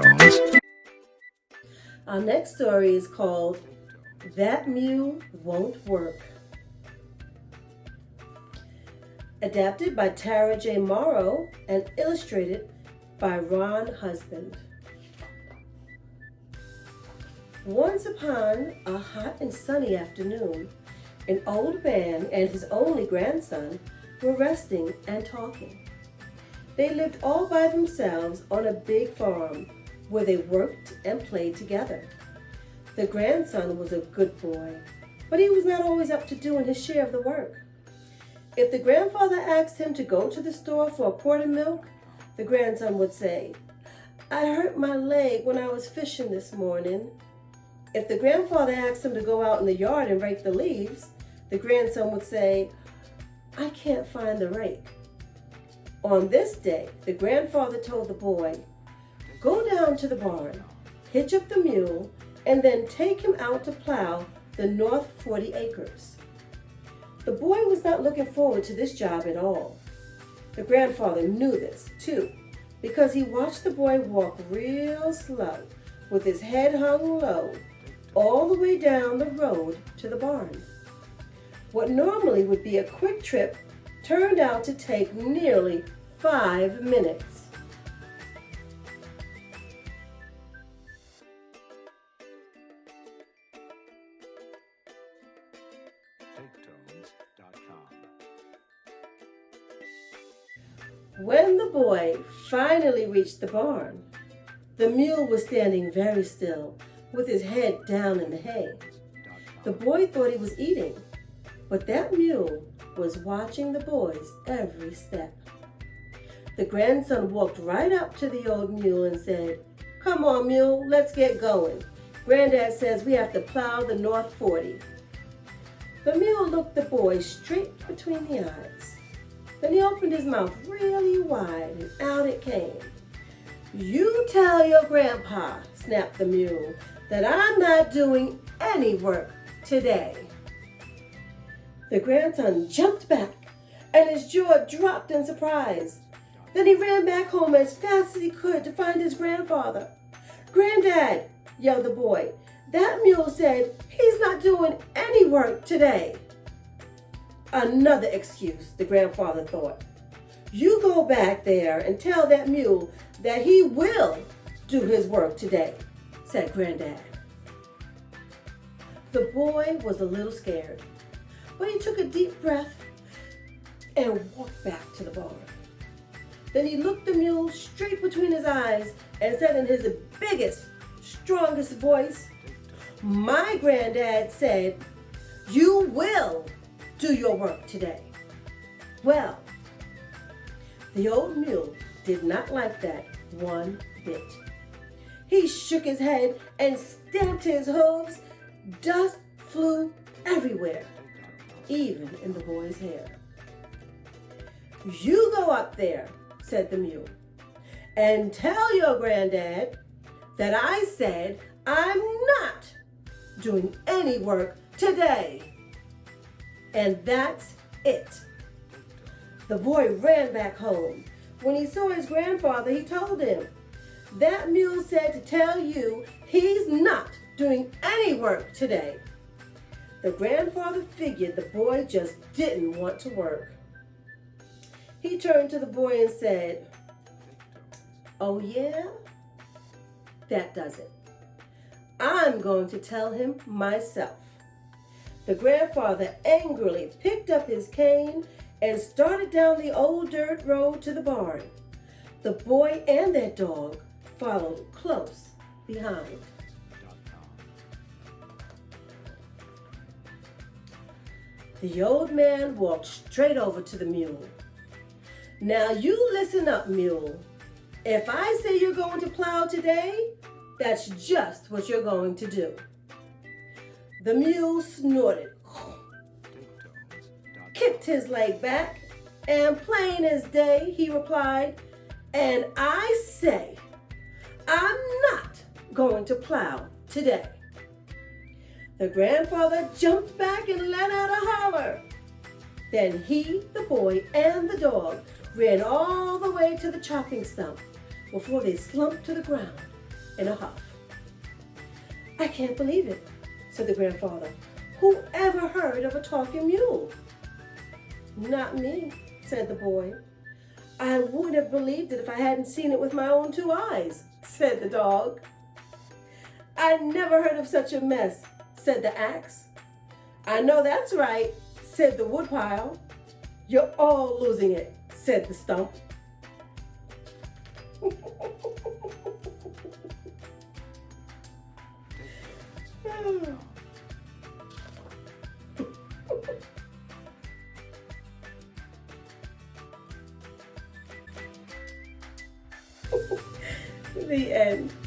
tones. Our next story is called That Mule Won't Work. Adapted by Tara J. Morrow and illustrated by Ron Husband. Once upon a hot and sunny afternoon, an old man and his only grandson were resting and talking. They lived all by themselves on a big farm where they worked and played together. The grandson was a good boy, but he was not always up to doing his share of the work. If the grandfather asked him to go to the store for a quart of milk, the grandson would say, "I hurt my leg when I was fishing this morning." If the grandfather asked him to go out in the yard and rake the leaves, the grandson would say, "I can't find the rake." On this day, the grandfather told the boy, "Go down to the barn, hitch up the mule, and then take him out to plow the north 40 acres. The boy was not looking forward to this job at all. The grandfather knew this, too, because he watched the boy walk real slow with his head hung low all the way down the road to the barn. What normally would be a quick trip turned out to take nearly 5 minutes. When the boy finally reached the barn, the mule was standing very still with his head down in the hay. The boy thought he was eating, but that mule was watching the boy's every step. The grandson walked right up to the old mule and said, "Come on, mule, let's get going. Granddad says we have to plow the north 40. The mule looked the boy straight between the eyes. Then he opened his mouth really wide and out it came. "You tell your grandpa," snapped the mule, "that I'm not doing any work today." The grandson jumped back and his jaw dropped in surprise. Then he ran back home as fast as he could to find his grandfather. "Granddad," yelled the boy, "that mule said he's not doing any work today." Another excuse, the grandfather thought. "You go back there and tell that mule that he will do his work today," said Granddad. The boy was a little scared, but he took a deep breath and walked back to the barn. Then he looked the mule straight between his eyes and said in his biggest, strongest voice, "My granddad said, you will do your work today." Well, the old mule did not like that one bit. He shook his head and stamped his hooves. Dust flew everywhere, even in the boy's hair. "You go up there," said the mule, "and tell your granddad that I said I'm not doing any work today." And that's it. The boy ran back home. When he saw his grandfather, he told him, "That mule said to tell you he's not doing any work today." The grandfather figured the boy just didn't want to work. He turned to the boy and said, "Oh yeah? That does it. I'm going to tell him myself." The grandfather angrily picked up his cane and started down the old dirt road to the barn. The boy and their dog followed close behind. The old man walked straight over to the mule. "Now you listen up, mule. If I say you're going to plow today, that's just what you're going to do." The mule snorted, kicked his leg back, and plain as day, he replied, "And I say, I'm not going to plow today." The grandfather jumped back and let out a holler. Then he, the boy, and the dog ran all the way to the chopping stump before they slumped to the ground in a huff. "I can't believe it," said the grandfather. "Who ever heard of a talking mule?" "Not me," said the boy. "I wouldn't have believed it if I hadn't seen it with my own 2 eyes," said the dog. "I never heard of such a mess," said the axe. "I know that's right," said the woodpile. "You're all losing it," said the stump. The end.